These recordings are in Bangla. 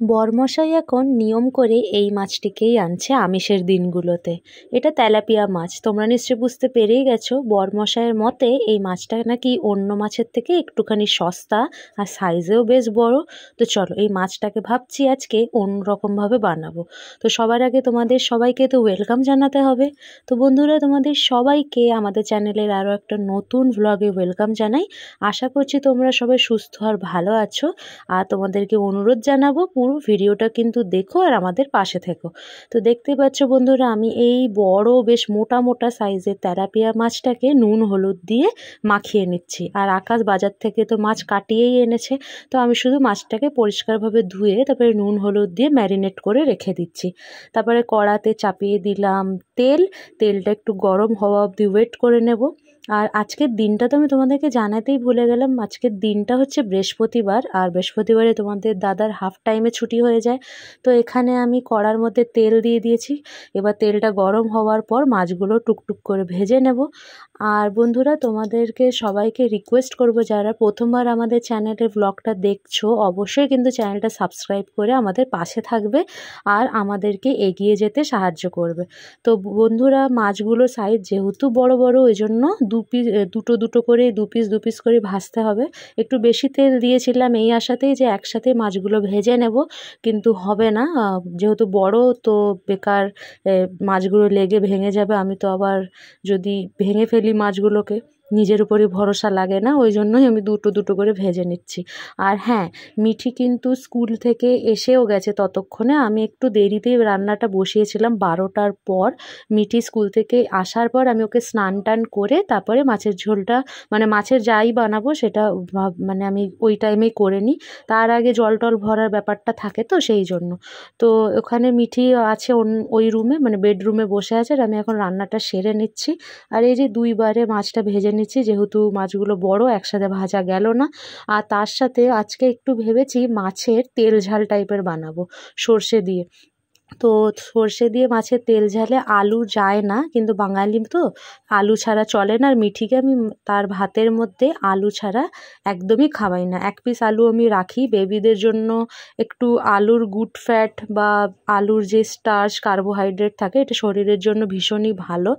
বরমশাই এখন নিয়ম করে এই মাছটিকেই আনছে আমিষের দিনগুলোতে। এটা তেলাপিয়া মাছ। তোমরা নিশ্চয়ই বুঝতে পেরেই গেছো, বরমশাইয়ের মতে এই মাছটা নাকি অন্য মাছের থেকে একটুখানি সস্তা আর সাইজেও বেশ বড়। তো চলো এই মাছটাকে ভাবছি আজকে অন্যরকমভাবে বানাবো। তো সবার আগে তোমাদের সবাইকে তো ওয়েলকাম জানাতে হবে। তো বন্ধুরা, তোমাদের সবাইকে আমাদের চ্যানেলের আরও একটা নতুন ভ্লগে ওয়েলকাম জানাই। আশা করছি তোমরা সবাই সুস্থ আর ভালো আছো। আর তোমাদেরকে অনুরোধ জানাবো, পুরো ভিডিওটা কিন্তু দেখো আর আমাদের পাশে থেকো। তো দেখতে পাচ্ছ বন্ধুরা, আমি এই বড় বেশ মোটা মোটা সাইজের তেলাপিয়া মাছটাকে নুন হলুদ দিয়ে মাখিয়ে নিচ্ছি। আর আকাশ বাজার থেকে তো মাছ কাটিয়েই এনেছে, তো আমি শুধু মাছটাকে পরিষ্কারভাবে ধুয়ে তারপরে নুন হলুদ দিয়ে ম্যারিনেট করে রেখে দিচ্ছি। তারপরে কড়াতে চাপিয়ে দিলাম তেলটা একটু গরম হওয়া অবধি ওয়েট করে নেব। আর আজকের দিনটা তো আমি তোমাদেরকে জানাতেই ভুলে গেলাম, আজকের দিনটা হচ্ছে বৃহস্পতিবার। আর বৃহস্পতিবারে তোমাদের দাদার হাফ টাইমে ছুটি হয়ে যায়। তো এখানে আমি কড়ার মধ্যে তেল দিয়ে দিয়েছি। এবার তেলটা গরম হওয়ার পর মাছগুলো টুকটুক করে ভেজে নেব। আর বন্ধুরা, তোমাদেরকে সবাইকে রিকোয়েস্ট করব, যারা প্রথমবার আমাদের চ্যানেলের ব্লগটা দেখছো অবশ্যই কিন্তু চ্যানেলটা সাবস্ক্রাইব করে আমাদের পাশে থাকবে আর আমাদেরকে এগিয়ে যেতে সাহায্য করবে। তো বন্ধুরা, মাছগুলোর সাইজ যেহেতু বড় বড়, ওই জন্য দুটো করে দু পিস করে ভাজতে হবে। একটু বেশি তেল দিয়েছিলাম এই আশাতেই যে একসাথে মাছগুলো ভেজে নেব, কিন্তু হবে না, যেহেতু বড় তো বেকার মাছগুলো লেগে ভেঙে যাবে। আমি তো আবার যদি ভেঙে ফেলি মাছগুলোকে, নিজের উপরই ভরসা লাগে না, ওই জন্যই আমি দুটো করে ভেজে নিচ্ছি। আর হ্যাঁ, মিঠি কিন্তু স্কুল থেকে এসেও গেছে ততক্ষণে। আমি একটু দেরিতেই রান্নাটা বসিয়েছিলাম 12টার পর। মিঠি স্কুল থেকে আসার পর আমি ওকে স্নান টান করে তারপরে মাছের ঝোলটা, মানে মাছের যাই বানাবো সেটা মানে আমি ওই টাইমেই করে নিই। তার আগে জল টল ভরার ব্যাপারটা থাকে, তো সেই জন্য। তো ওখানে মিঠি আছে ওই রুমে, মানে বেডরুমে বসে আছে, আর আমি এখন রান্নাটা সেরে নিচ্ছি। আর এই যে দুইবারে মাছটা ভেজে নিচ্ছি, যেহেতু মাছগুলো বড় একসাথে ভাজা গেল না। আর তার সাথে আজকে একটু ভেবেছি মাছের তেল ঝাল টাইপের বানাবো সর্ষে দিয়ে। তো সর্ষে দিয়ে মাছের তেল ঝালে আলু যায় না, কিন্তু বাঙালি তো আলু ছাড়া চলে না। আর মিঠিকে আমি তার ভাতের মধ্যে আলু ছাড়া একদমই খাওয়াই না। এক পিস আলু আমি রাখি বেবিদের জন্য। একটু আলুর গুড ফ্যাট বা আলুর যে স্টার্চ কার্বোহাইড্রেট থাকে, এটা শরীরের জন্য ভীষণই ভালো।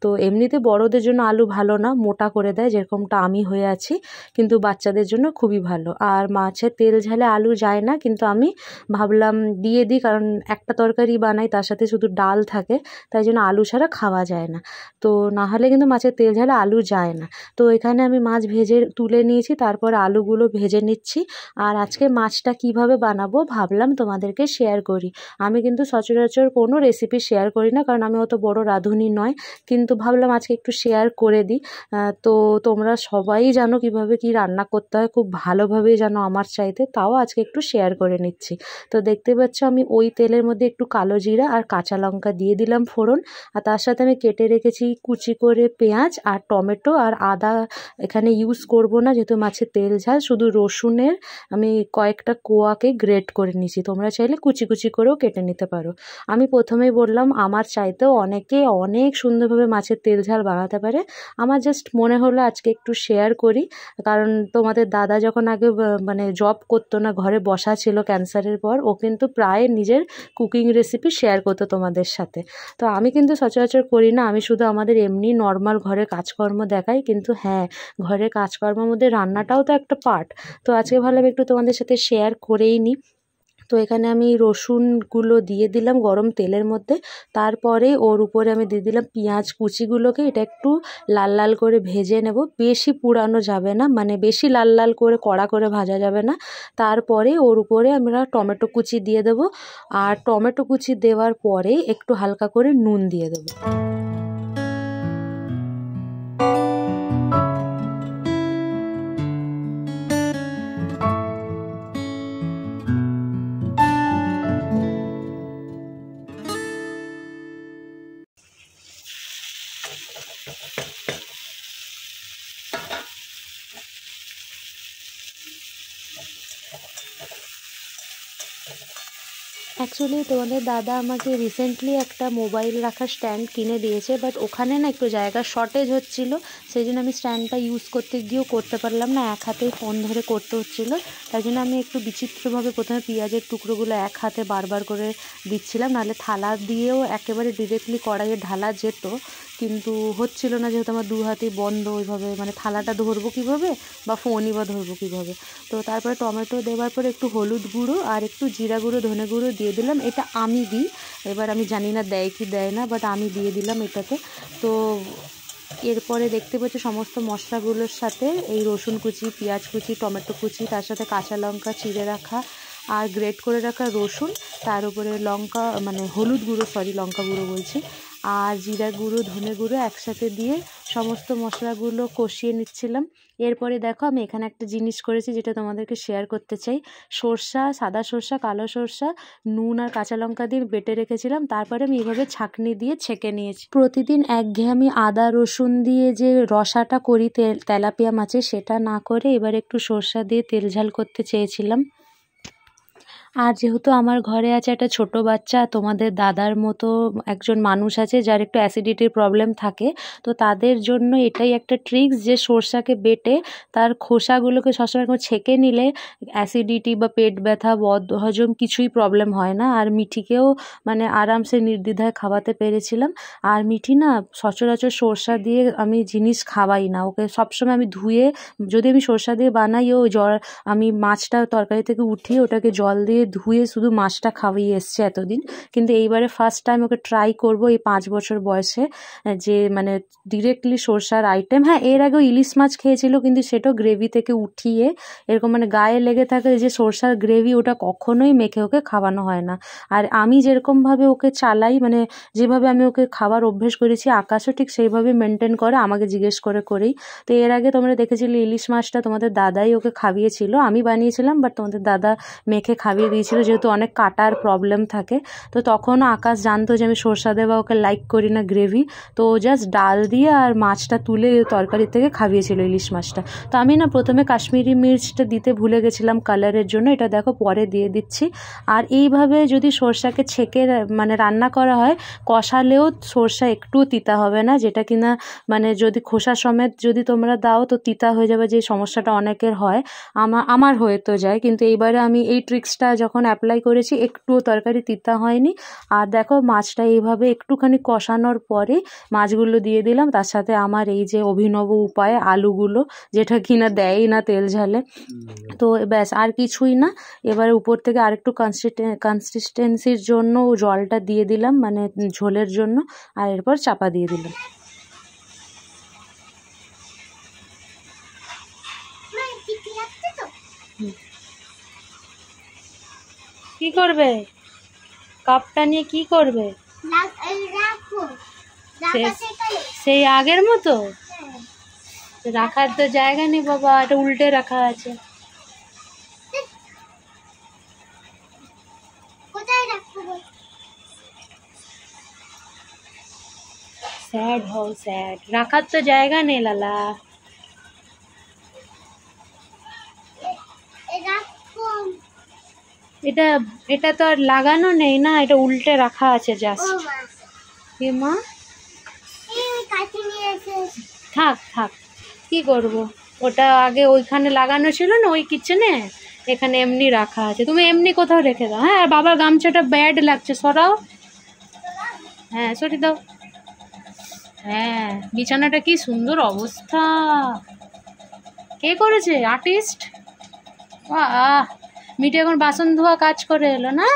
তো এমনিতে বড়দের জন্য আলু ভালো না, মোটা করে দেয়, যেরকমটা আমি হয়ে আছি, কিন্তু বাচ্চাদের জন্য খুবই ভালো। আর মাছের তেল ঝালে আলু যায় না, কিন্তু আমি ভাবলাম দিয়ে দিই, কারণ একটা তরকারি বানাই তার সাথে শুধু ডাল থাকে, তাই জন্য আলু ছাড়া খাওয়া যায় না। তো না হলে কিন্তু মাছের তেল ঝালে আলু যায় না। তো এখানে আমি মাছ ভেজে তুলে নিয়েছি, তারপর আলুগুলো ভেজে নিচ্ছি। আর আজকে মাছটা কিভাবে বানাবো ভাবলাম তোমাদেরকে শেয়ার করি। আমি কিন্তু সচরাচর কোনো রেসিপি শেয়ার করি না, কারণ আমি অত বড় রাঁধুনি নয়, কিন্তু ভাবলাম আজকে একটু শেয়ার করে দিই। তো তোমরা সবাই জানো কিভাবে কি রান্না করতে হয়, খুব ভালোভাবেই জানো আমার চাইতে, তাও আজকে একটু শেয়ার করে নিচ্ছি। তো দেখতে পাচ্ছ আমি ওই তেলের মধ্যে একটু কালো জিরা আর কাঁচা লঙ্কা দিয়ে দিলাম ফোড়ন। আর তার সাথে আমি কেটে রেখেছি কুচি করে পেঁয়াজ আর টমেটো আর আদা এখানে ইউজ করব না, যেহেতু মাছের তেল ঝাল। শুধু রসুনের আমি কয়েকটা কোয়াকে গ্রেট করে নিয়েছি, তোমরা চাইলে কুচি কুচি করেও কেটে নিতে পারো। আমি প্রথমেই বললাম আমার চাইতেও অনেকে অনেক সুন্দরভাবে মাছের তেল ঝাল বানাতে পারে। আমার জাস্ট মনে হলো আজকে একটু শেয়ার করি, কারণ তোমাদের দাদা যখন আগে মানে জব করতো না, ঘরে বসা ছিল ক্যান্সারের পর, ও কিন্তু প্রায় নিজের কুকিং রেসিপি শেয়ার করতো তোমাদের সাথে। তো আমি কিন্তু সচরাচর করি না, আমি শুধু আমাদের এমনি নর্মাল ঘরে কাজকর্ম দেখাই। কিন্তু হ্যাঁ, ঘরের কাজকর্মের মধ্যে রান্নাটাও তো একটা পার্ট। তো আজকে ভাবলাম একটু তোমাদের সাথে শেয়ার করেই নিই। তো এখানে আমি রসুনগুলো দিয়ে দিলাম গরম তেলের মধ্যে। তারপরে ওর উপরে আমি দিয়ে দিলাম পেঁয়াজ কুচিগুলোকে। এটা একটু লাল লাল করে ভেজে নেব, বেশি পুড়ানো যাবে না, মানে বেশি লাল লাল করে কড়া করে ভাজা যাবে না। তারপরে ওর উপরে আমরা টমেটো কুচি দিয়ে দেব। আর টমেটো কুচি দেওয়ার পরে একটু হালকা করে নুন দিয়ে দেবো। অ্যাকচুয়ালি তোমাদের দাদা আমাকে রিসেন্টলি একটা মোবাইল রাখার স্ট্যান্ড কিনে দিয়েছে, বাট ওখানে না একটু জায়গার শর্টেজ হচ্ছিলো, সেই জন্য আমি স্ট্যান্ডটা ইউজ করতে গিয়েও করতে পারলাম না, এক হাতেই ফোন ধরে করতে হচ্ছিলো। তাই জন্য আমি একটু বিচিত্রভাবে প্রথমে পেঁয়াজের টুকরোগুলো এক হাতে বারবার করে দিচ্ছিলাম, নাহলে থালা দিয়েও একেবারে ডিরেক্টলি কড়াইয়ে ঢালা যেত, কিন্তু হচ্ছিল না, যেহেতু আমার দু হাতেই বন্ধ ওইভাবে, মানে থালাটা ধরবো কীভাবে বা ফোনই বা ধরবো কীভাবে। তো তারপরে টমেটো দেওয়ার পরে একটু হলুদ গুঁড়ো আর একটু জিরা গুঁড়ো ধনে গুঁড়ো দিয়ে দিলাম, এটা আমি দিই, এবার আমি জানি না দেয় কি দেয় না, বাট আমি দিয়ে দিলাম এটাতে। তো এরপরে দেখতে পাচ্ছি সমস্ত মশলাগুলোর সাথে এই রসুন কুচি, পেঁয়াজ কুচি, টমেটো কুচি, তার সাথে কাঁচা লঙ্কা চিড়ে রাখা আর গ্রেট করে রাখা রসুন, তার উপরে লঙ্কা মানে হলুদ গুঁড়ো, লঙ্কা গুঁড়ো বলছি, আর জিরা গুঁড়ো ধনে গুঁড়ো একসাথে দিয়ে সমস্ত মশলাগুলো কষিয়ে নিচ্ছিলাম। এরপরে দেখো আমি এখানে একটা জিনিস করেছি যেটা তোমাদেরকে শেয়ার করতে চাই। সর্ষা, সাদা সর্ষা, কালো সর্ষা, নুন আর কাঁচা লঙ্কা দিয়ে বেটে রেখেছিলাম, তারপরে আমি এইভাবে ছাঁকনি দিয়ে ছেঁকে নিয়েছি। প্রতিদিন একঘেয়েমি আদা রসুন দিয়ে যে রসাটা করি তেলাপিয়া মাছে, সেটা না করে এবার একটু সর্ষা দিয়ে তেল ঝাল করতে চেয়েছিলাম। আর যেহেতু আমার ঘরে আছে একটা ছোট বাচ্চা, তোমাদের দাদার মতো একজন মানুষ আছে যার একটু অ্যাসিডিটির প্রবলেম থাকে, তো তাদের জন্য এটাই একটা ট্রিক্স যে সর্ষাকে বেটে তার খোসাগুলোকে সবসময় ছেঁকে নিলে অ্যাসিডিটি বা পেট ব্যথা, বদহজম কিছুই প্রবলেম হয় না। আর মিঠিকেও মানে আরামসে নির্দ্বিধায় খাওয়াতে পেরেছিলাম। আর মিঠি না সচরাচর সর্ষা দিয়ে আমি জিনিস খাওয়াই না, ওকে সবসময় আমি ধুয়ে, যদি আমি সর্ষা দিয়ে বানাই, আমি মাছটা তরকারি থেকে উঠিয়ে ওটাকে জল দিয়ে ধুয়ে শুধু মাছটা খাওয়িয়ে এসছে এতদিন, কিন্তু এইবারে ফার্স্ট টাইম ওকে ট্রাই করবো এই 5 বছর বয়সে যে মানে ডিরেক্টলি সর্ষার আইটেম। হ্যাঁ, এর আগেও ইলিশ মাছ খেয়েছিল, কিন্তু সেটাও গ্রেভি থেকে উঠিয়ে এরকম মানে গায়ে লেগে থাকে যে সর্ষার গ্রেভি, ওটা কখনোই মেখে ওকে খাওয়ানো হয় না। আর আমি যেরকমভাবে ওকে চালাই, মানে যেভাবে আমি ওকে খাবার অভ্যেস করেছি, আকাশও ঠিক সেইভাবে মেনটেন করে, আমাকে জিজ্ঞেস করেই। তো এর আগে তোমরা দেখেছিলে ইলিশ মাছটা তোমাদের দাদাই ওকে খাইয়েছিল, আমি বানিয়েছিলাম, বাট তোমাদের দাদা মেখে খাইয়ে দিয়েছিল, যেহেতু অনেক কাটার প্রবলেম থাকে। তো তখনও আকাশ জানতো যে আমি সর্ষা দেওয়া ওকে লাইক করি না গ্রেভি, তো ও জাস্ট ডাল দিয়ে আর মাছটা তুলে তরকারি থেকে খাইয়েছিল ইলিশ মাছটা। তো আমি না প্রথমে কাশ্মীরি মির্চটা দিতে ভুলে গেছিলাম কালারের জন্য, এটা দেখো পরে দিয়ে দিচ্ছি। আর এইভাবে যদি সর্ষাকে ছেঁকে মানে রান্না করা হয়, কষালেও সর্ষা একটু তিতা হবে না, যেটা কিনা মানে যদি খোসা সমেত যদি তোমরা দাও তো তিতা হয়ে যাবে, যে সমস্যাটা অনেকের হয়, আমার হয়ে তো যায়, কিন্তু এইবারে আমি এই ট্রিক্সটা যখন অ্যাপ্লাই করেছি একটুও তরকারি তিতা হয়নি। আর দেখো মাছটা এইভাবে একটুখানি কষানোর পরে মাছগুলো দিয়ে দিলাম, তার সাথে আমার এই যে অভিনব উপায়ে আলুগুলো, যেটা কিনা দেয়ই না তেল ঝালে, তো ব্যাস আর কিছুই না। এবারে উপর থেকে আরেকটু কনসিস্টেন্সির জন্য জলটা দিয়ে দিলাম, মানে ঝোলের জন্য, আর এরপর চাপা দিয়ে দিলাম। কি করবে কাপটা নিয়ে, কি করবে? সেই আগের মতো রাখার তো জায়গা নেই বাবা, এটা উল্টে রাখা আছে। স্যাড হও, স্যাড, রাখার তো জায়গা নেই লালা। এটা তো আর লাগানো নেই না, এটা উল্টে রাখা আছে জাস্ট। কি মা, থাক থাক, কি করব, ওটা আগে ওইখানে লাগানো ছিল না ওই কিচেনে, এখানে এমনি রাখা আছে, তুমি এমনি কোথাও রেখে দাও। হ্যাঁ, বাবার গামছাটা ব্যাড লাগছে, সরাও। হ্যাঁ, সরিয়ে দাও। হ্যাঁ, বিছানাটা কি সুন্দর অবস্থা, কে করেছে? আর্টিস্ট। আহ, মিঠে এখন বাসন ধোয়া কাজ করে এলো না,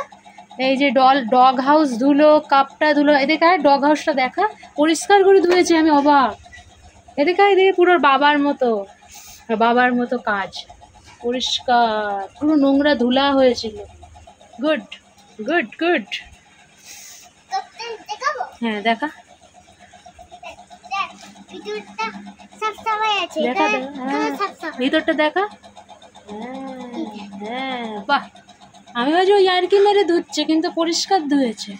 এই যে ডগ হাউস ধুলো, কাপটা ধুলো, এদিকে ডগ হাউসটা দেখা পরিষ্কার করে ধুয়েছে, আমি অবাক। এদিকে পুরো বাবার মতো কাজ, পরিষ্কার, পুরো নোংরা ধুলা হয়েছিল। Good good good. হ্যাঁ, দেখা ভিতরটা দেখা। হ্যাঁ, বাহ, আমি ভাবছি ওই ইয়ার্কি মেরে ধুচ্ছে, কিন্তু পরিষ্কার ধুয়েছে।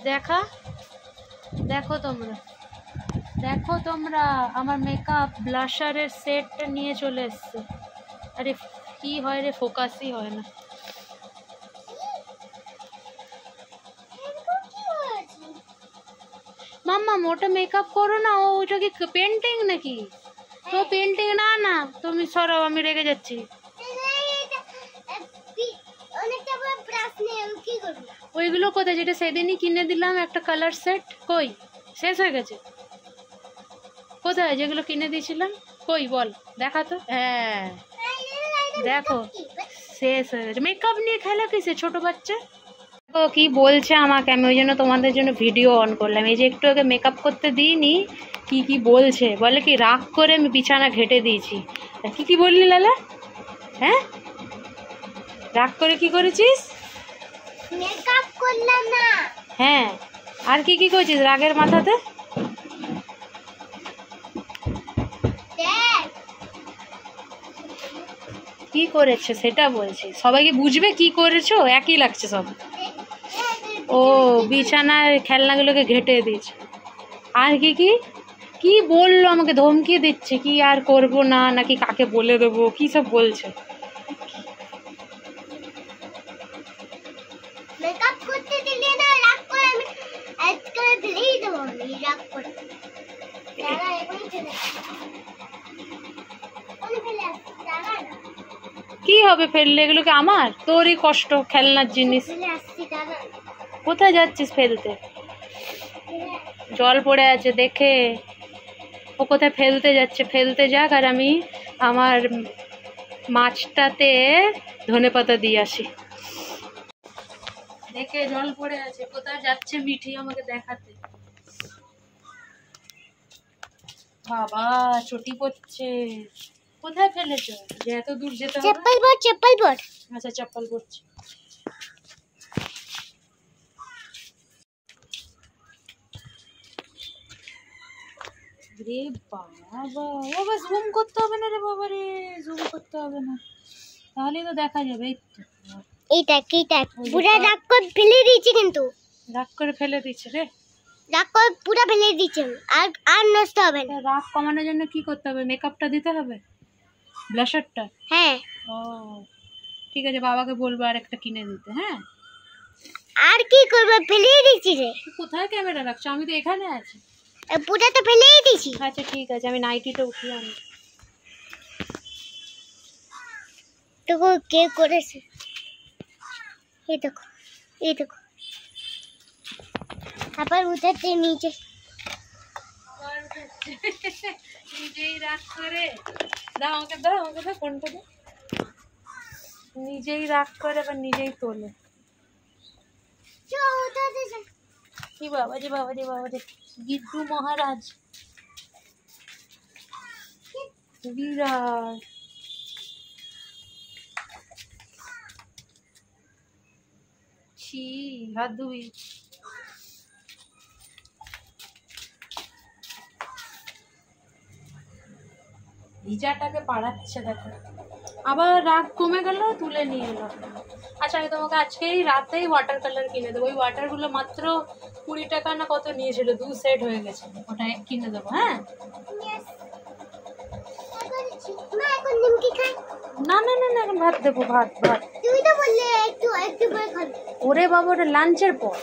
দেখা দেখো তোমরা, দেখো তোমরা, আমার মেকআপ ব্লাশারের সেটটা নিয়ে চলে এসছে। আরে কি হয় রে, ফোকাসই হয় না। মাম্মা ওটা মেকআপ করো না, ওটা কি পেন্টিং নাকি? তো পেন্টিং না না, তুমি সরাও, আমি রেগে যাচ্ছি। ওইগুলো কোথায়, যেটা সেদিনই কিনে দিলাম একটা কালার সেট, কই শেষ হয়ে গেছে? কোথায় যেগুলো কিনে দিয়েছিলাম, কই বল, দেখা তো। হ্যাঁ দেখো শেষ হয়ে গেছে। মেকআপ নিয়ে খেলা কিসে ছোট বাচ্চা? ও কি বলছে আমাকে, আমি ওই জন্য তোমাদের জন্য ভিডিও অন করলাম। এই যে একটু আগে মেকআপ করতে দিইনি, কি কি বলছে, বলে কি রাগ করে আমি বিছানা ঘেটে দিয়েছি। কি কি বললি লালা? হ্যাঁ রাগ করে কি করেছিস? মেকআপ করলাম না। হ্যাঁ আর কি কি করেছিস রাগের মাথাতে? কি করেছে সেটা বলছি, সবাইকে বুঝবে কি করেছো, একই লাগছে সব। ও বিছানার খেলনাগুলোকে ঘেটে দিয়েছে। আর কি কি কি বললো, আমাকে ধমকি দিচ্ছে কি আর করব না নাকি কাকে বলে দেবো, কি সব বলছে। মেকআপ করতে দিলে না, রাগ করে আমি আজকে ফেলেই দেবো, আমি রাগ করে। দাঁড়া এখনই চলে কি হবে ফেললে, এগুলোকে আমার তোরই কষ্ট, খেলনার জিনিস। কোথায় যাচ্ছিস ফেলতে? জল পড়ে আছে দেখে, ও কোথায় ফেলতে যাচ্ছে, ফেলতে যাক, আর আমি আমার মাছটাতে ধনেপাতা দিয়ে আসি। দেখে জল পড়ে আছে, কোথায় যাচ্ছে মিঠি আমাকে দেখাতে। বাবা চটি পড়ছে, কোথায় ফেলেছো যে এত দূর যেতে হবে? চপ্পল পর, চপ্পল পর। আচ্ছা চপ্পল পরছি। রে বাবা, ও বাস জুম করতে হবে না রে বাবা রে, জুম করতে হবে না, তাহলেই তো দেখা যাবে। এইটা পুরা রাগ করে ফেলে দিয়েছি, কিন্তু রাগ করে ফেলে দিয়েছে রে, রাগ করে পুরা ফেলে দিয়েছে। আর আর নষ্ট হবে না। রাগ কমানোর জন্য কি করতে হবে? মেকআপটা দিতে হবে, ব্লাশারটা। হ্যাঁ ও ঠিক আছে, বাবাকে বলবো আর একটা কিনে দিতে। হ্যাঁ আর কি করবে, ফেলেই দিয়েছি রে। কোথায় ক্যামেরা রাখছো? আমি তো এখানে আছি, পুরা তো ফেলেই দিয়েছি। আচ্ছা ঠিক আছে, আমি নাইটিটা উঠিয়ে আনি। দেখো কে করেছে, এই দেখো, এই দেখো, আবার উঠাতে নিচে, নিজেই রাগ করে। দাও আমাকে, দাও আমাকে, দাও ফোনটা দাও। নিজেই রাগ করে আবার নিজেই তোলে। কি বাবা রে, বাবা রে, বাবা রে, গিদ্দু মহারাজ বিরাট। ছি, হাত ধুবি। ভিজাটাকে পাড়াচ্ছে দেখো, আবার রাগ কমে গেল, তুলে নিয়ে এলো। আচ্ছা আমি তোমাকে আজকেই রাতেই ওয়াটার কালার কিনে দেবো। ওই ওয়াটারগুলো মাত্র 20 টাকা না কত নিয়েছিল, 2 সেট হয়ে গেছে, ওটা কিনে দেবো। হ্যাঁ না না না না, এখন ভাত দেবো, ভাত ভাত। তুই তো বললে একটু একটু করে খাবি। ওরে বাবা, ওটা লাঞ্চের পর,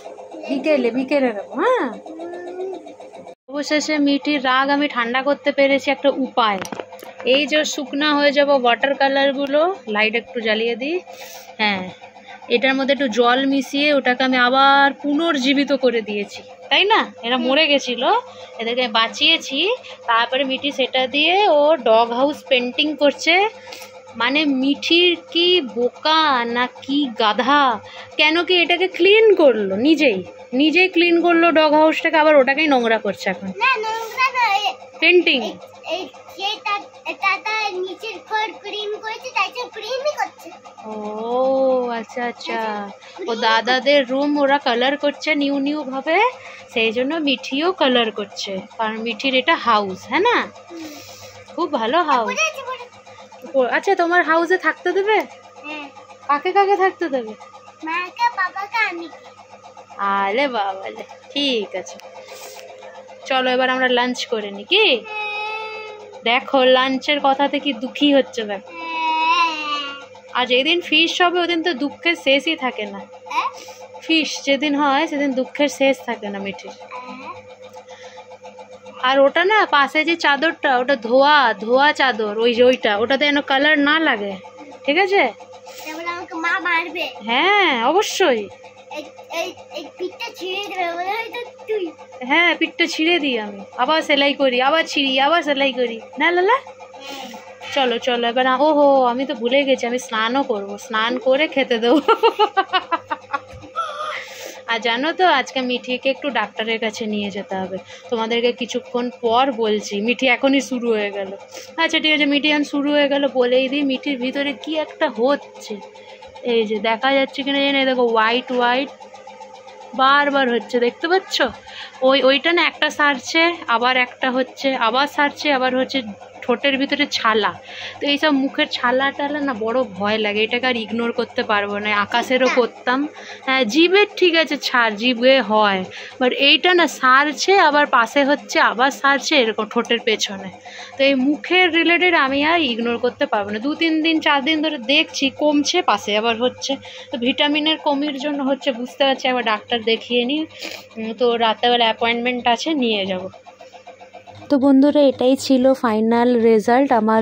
বিকেলে বিকেলে দেবো। হ্যাঁ অবশেষে মিঠির রাগ আমি ঠান্ডা করতে পেরেছি একটা উপায়। এই যে শুকনা হয়ে যাব ওয়াটার কালারগুলো, লাইট একটু জ্বালিয়ে দিই। হ্যাঁ এটার মধ্যে একটু জল মিশিয়ে ওটাকে আমি আবার পুনর্জীবিত করে দিয়েছি, তাই না? এরা মরে গেছিলো, এদেরকে বাঁচিয়েছি। তারপরে মিঠি সেটা দিয়ে ও ডগ হাউস পেন্টিং করছে। মানে মিঠির কি বোকা না কি গাধা, কেন কি এটাকে ক্লিন করলো, নিজেই নিজেই ক্লিন করলো ডগ হাউসটাকে, আবার ওটাকেই নোংরা করছে এখন। পেন্টিং ও আচ্ছা আচ্ছা, ও দাদাদের রুম ওরা কালার করছে নিউ নিউ ভাবে, সেই জন্য মিঠিও কালার করছে, কারণ মিঠির এটা হাউস। হ্যাঁ না, খুব ভালো হাউস। আচ্ছা তোমার হাউসে থাকতে দেবে? কাকে কাকে থাকতে দেবে? মাকে, বাবাকে, আমি। আলে বাবা, ঠিক আছে। চলো এবার আমরা লাঞ্চ করে নি। কি দেখো লাঞ্চের কথাতে কি দুঃখী হচ্ছে দেখো। আর যেদিন ফিশ হবে ওদিন তো দুঃখের শেষই থাকে না। ফিশ যেদিন হয় সেদিন দুঃখের শেষ থাকে না মিঠির। আর ওটা না পাশে যে চাদরটা ওটা ধোয়া ধোয়া চাদর, ওটাতে যেন কালার না লাগে, ঠিক আছে? হ্যাঁ অবশ্যই। হ্যাঁ পিঠটা ছিঁড়ে দিই আমি, আবার সেলাই করি, আবার ছিঁড়ি, আবার সেলাই করি না লালা। চলো চলো এবার। ওহো আমি তো ভুলে গেছি, আমি স্নানও করবো, স্নান করে খেতে দেবো। আর জানো তো আজকে মিঠিকে একটু ডাক্তারের কাছে নিয়ে যেতে হবে, তোমাদেরকে কিছুক্ষণ পর বলছি। মিঠি এখনই শুরু হয়ে গেল। আচ্ছা ঠিক আছে, মিঠি এখন শুরু হয়ে গেল, বলেই দিই মিঠির ভিতরে কি একটা হচ্ছে। এই যে দেখা যাচ্ছে কিনা জানি, দেখো হোয়াইট হোয়াইট বারবার হচ্ছে, দেখতে পাচ্ছ? ওইটা না একটা সারছে, আবার একটা হচ্ছে, আবার সারছে, আবার হচ্ছে ঠোঁটের ভিতরে ছালা। তো এইসব মুখের ছালা টালা না বড় ভয় লাগে, এটাকে আর ইগনোর করতে পারবো না। আকাশেরও করতাম, হ্যাঁ জিভের ঠিক আছে ছাড়, জিভে হয়, বাট এইটা না সারছে আবার পাশে হচ্ছে, আবার সারছে, এরকম ঠোঁটের পেছনে। তো এই মুখের রিলেটেড আমি আর ইগনোর করতে পারবো না। 2-3 দিন 4 দিন ধরে দেখছি কমছে, পাশে আবার হচ্ছে। তো ভিটামিনের কমির জন্য হচ্ছে, বুঝতে পারছি, আবার ডাক্তার দেখিয়ে নিই। তো রাতেবেলা অ্যাপয়েন্টমেন্ট আছে, নিয়ে যাব। তো বন্ধুরা এটাই ছিল ফাইনাল রেজাল্ট আমার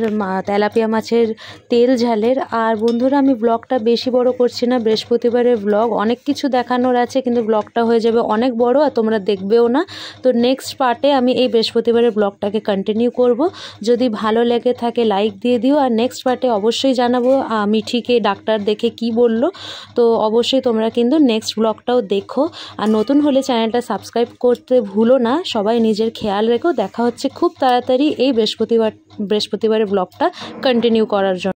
তেলাপিয়া মাছের তেল ঝালের। আর বন্ধুরা আমি ব্লগটা বেশি বড় করছি না, বৃহস্পতিবারের ব্লগ, অনেক কিছু দেখানোর আছে, কিন্তু ব্লগটা হয়ে যাবে অনেক বড় আর তোমরা দেখবেও না। তো নেক্সট পার্টে আমি এই বৃহস্পতিবারের ব্লগটাকে কন্টিনিউ করব। যদি ভালো লেগে থাকে লাইক দিয়ে দিও, আর নেক্সট পার্টে অবশ্যই জানাবো মিঠিকে ডাক্তার দেখে কি বলল। তো অবশ্যই তোমরা কিন্তু নেক্সট ব্লগটাও দেখো, আর নতুন হলে চ্যানেলটা সাবস্ক্রাইব করতে ভুলো না। সবাই নিজের খেয়াল রেখো। দেখা হচ্ছে খুব তাড়াতাড়ি এই বৃহস্পতিবারের ব্লগটা কন্টিনিউ করার জন্য।